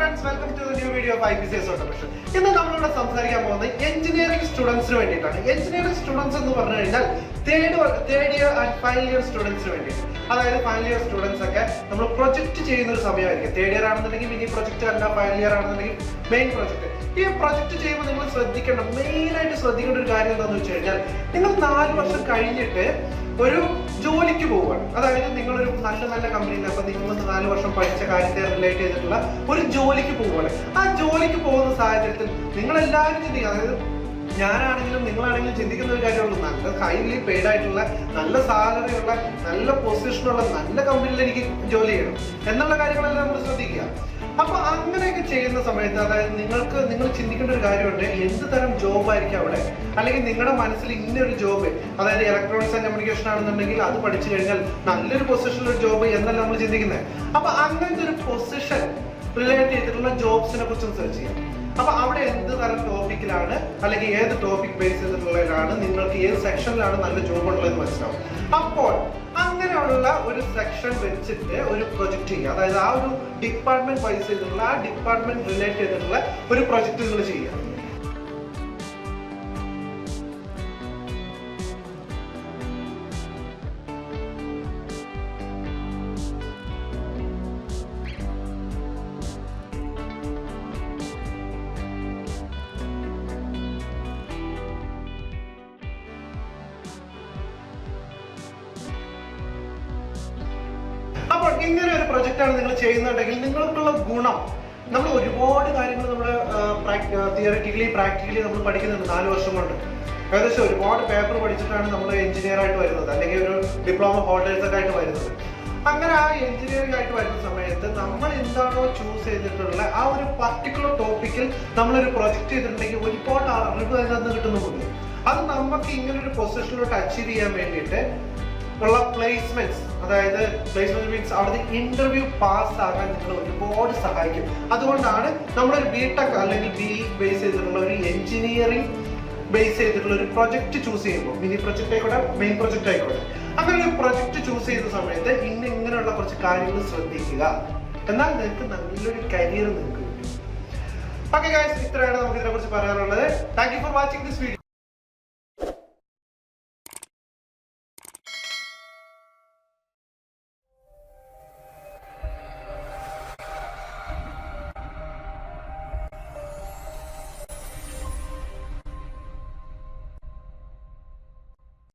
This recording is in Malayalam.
friends, welcome to the new video of IPCS Automation. ഇന്ന് നമ്മളിവിടെ സംസാരിക്കാൻ പോകുന്നത് എഞ്ചിനീയറിംഗ് സ്റ്റുഡൻസിന് വേണ്ടിയിട്ടാണ്. എഞ്ചിനീയറിംഗ് സ്റ്റുഡൻസ് എന്ന് പറഞ്ഞു കഴിഞ്ഞാൽ third year and final year സ്റ്റുഡൻസിന് വേണ്ടിയിട്ട്. അതായത് ഫൈനൽ ഇയർ സ്റ്റുഡൻസ് ഒക്കെ നമ്മൾ പ്രൊജക്ട് ചെയ്യുന്ന ഒരു സമയമായിരിക്കും. തേർഡ് ഇയർ ആണെന്നുണ്ടെങ്കിൽ മിനി പ്രൊജക്ട് അല്ല, ഫൈനൽ ഇയർ ആണെന്നുണ്ടെങ്കിൽ മെയിൻ പ്രൊജക്ട്. ഈ പ്രൊജക്ട് ചെയ്യുമ്പോൾ നിങ്ങൾ മെയിനായിട്ട് ശ്രദ്ധിക്കേണ്ട ഒരു കാര്യം എന്താണെന്ന് വെച്ച് കഴിഞ്ഞാൽ, നിങ്ങൾ 4 വർഷം കഴിഞ്ഞിട്ട് ഒരു ജോലിക്ക് പോവുകയാണ്. അതായത് നിങ്ങളൊരു നല്ല കമ്പനിയിൽ, അപ്പൊ നിങ്ങൾ 4 വർഷം പഠിച്ച കാര്യത്തെ റിലേറ്റ് ചെയ്തിട്ടുള്ള ഒരു ജോലിക്ക് പോവുകയാണ്. ആ ജോലിക്ക് പോകുന്ന സാഹചര്യത്തിൽ നിങ്ങൾ എല്ലാവരും ചിന്തിക്കുക, അതായത് ഞാനാണെങ്കിലും നിങ്ങളാണെങ്കിലും ചിന്തിക്കുന്ന ഒരു കാര്യമുള്ളൂ, നല്ല ഹൈലി പെയ്ഡ് ആയിട്ടുള്ള, നല്ല സാലറി ഉള്ള, നല്ല പൊസിഷനുള്ള നല്ല കമ്പനിയിൽ എനിക്ക് ജോലി ചെയ്യണം എന്നുള്ള കാര്യങ്ങളെല്ലാം നമ്മൾ ശ്രദ്ധിക്കുക. അപ്പൊ അങ്ങനെയൊക്കെ ചെയ്യുന്ന സമയത്ത്, അതായത് നിങ്ങൾ ചിന്തിക്കേണ്ട ഒരു കാര്യമുണ്ട്, എന്ത് തരം ജോബ് ആയിരിക്കും അവിടെ, അല്ലെങ്കിൽ നിങ്ങളുടെ മനസ്സിൽ ഇന്നൊരു ജോബ്, അതായത് ഇലക്ട്രോണിക്സ് ആൻഡ് കമ്മ്യൂണിക്കേഷൻ ആണെന്നുണ്ടെങ്കിൽ അത് പഠിച്ചു കഴിഞ്ഞാൽ നല്ലൊരു പൊസിഷനിലൊരു ജോബ് എന്നല്ല നമ്മൾ ചിന്തിക്കുന്നത്. അപ്പൊ അങ്ങനത്തെ ഒരു പൊസിഷൻ റിലേറ്റ് ചെയ്തിട്ടുള്ള ജോബ്സിനെ കുറിച്ച് സെർച്ച് ചെയ്യാം. അപ്പൊ അവിടെ എന്ത് തരം ടോപ്പിക്കിലാണ്, അല്ലെങ്കിൽ ഏത് ടോപ്പിക് ബേസ് ചെയ്തിട്ടുള്ളതിലാണ്, നിങ്ങൾക്ക് ഏത് സെക്ഷനിലാണ് നല്ല ജോബ് ഉള്ളതെന്ന് മനസ്സിലാവും. അപ്പോൾ അങ്ങനെയുള്ള ഒരു സെക്ഷൻ വെച്ചിട്ട് ഒരു പ്രൊജക്ട് ചെയ്യുക. അതായത് ആ ഒരു ഡിപ്പാർട്ട്മെന്റ് ബേസ് ചെയ്തിട്ടുള്ള, ആ ഡിപ്പാർട്ട്മെന്റ് റിലേറ്റ് ചെയ്തിട്ടുള്ള ഒരു പ്രൊജക്ട് നിങ്ങൾ ചെയ്യുക. അപ്പോൾ ഇങ്ങനെ ഒരു പ്രൊജക്റ്റാണ് നിങ്ങൾ ചെയ്യുന്നുണ്ടെങ്കിൽ നിങ്ങൾക്കുള്ള ഗുണം, നമ്മൾ ഒരുപാട് കാര്യങ്ങൾ നമ്മൾ തിയറിറ്റിക്കലി പ്രാക്ടിക്കലി നമ്മൾ പഠിക്കുന്നുണ്ട് 4 വർഷം കൊണ്ട്. ഏകദേശം ഒരുപാട് പേപ്പർ പഠിച്ചിട്ടാണ് നമ്മൾ എഞ്ചിനീയർ ആയിട്ട് വരുന്നത്, അല്ലെങ്കിൽ ഒരു ഡിപ്ലോമ ഹോൾഡേഴ്സ് ഒക്കെ ആയിട്ട് വരുന്നത്. അങ്ങനെ ആ എഞ്ചിനീയറിംഗ് ആയിട്ട് വരുന്ന സമയത്ത് നമ്മൾ എന്താണോ ചൂസ് ചെയ്തിട്ടുള്ള ആ ഒരു പർട്ടിക്കുലർ ടോപ്പിക്കിൽ നമ്മളൊരു പ്രൊജക്ട് ചെയ്തിട്ടുണ്ടെങ്കിൽ ഒരുപാട് അറിവ് അതിനകത്ത് കിട്ടുന്നുണ്ട്. അത് നമുക്ക് ഇങ്ങനെ ഒരു പൊസിഷനിലോട്ട് അച്ചീവ് ചെയ്യാൻ വേണ്ടിയിട്ട് ഉള്ള പ്ലേസ്മെന്റ്സ്, അതായത് പ്ലേസ്മെന്റ് മീൻസ് അവിടുത്തെ ഇന്റർവ്യൂ പാസ് ആകാൻ നിങ്ങൾ ഒരുപാട് സഹായിക്കും. അതുകൊണ്ടാണ് നമ്മളൊരു ബിടെക് അല്ലെങ്കിൽ BE ബേസ് ചെയ്തിട്ടുള്ള ഒരു എഞ്ചിനീയറിംഗ് ബേസ് ചെയ്തിട്ടുള്ള ഒരു പ്രൊജക്ട് ചൂസ് ചെയ്യുമ്പോൾ, മിനി പ്രൊജക്ട് ആയിക്കോട്ടെ, മെയിൻ പ്രൊജക്ട് ആയിക്കോട്ടെ, അങ്ങനെ ഒരു പ്രൊജക്ട് ചൂസ് ചെയ്യുന്ന സമയത്ത് ഇങ്ങനെയുള്ള കുറച്ച് കാര്യങ്ങൾ ശ്രദ്ധിക്കുക. എന്നാൽ നിങ്ങൾക്ക് നല്ലൊരു കരിയർ നിങ്ങൾക്ക് കിട്ടും. ഓക്കെ ഗൈസ്, ഇത്രയാണ് നമുക്ക് ഇതിനെ കുറിച്ച് പറയാനുള്ളത്. Thank you for watching this video.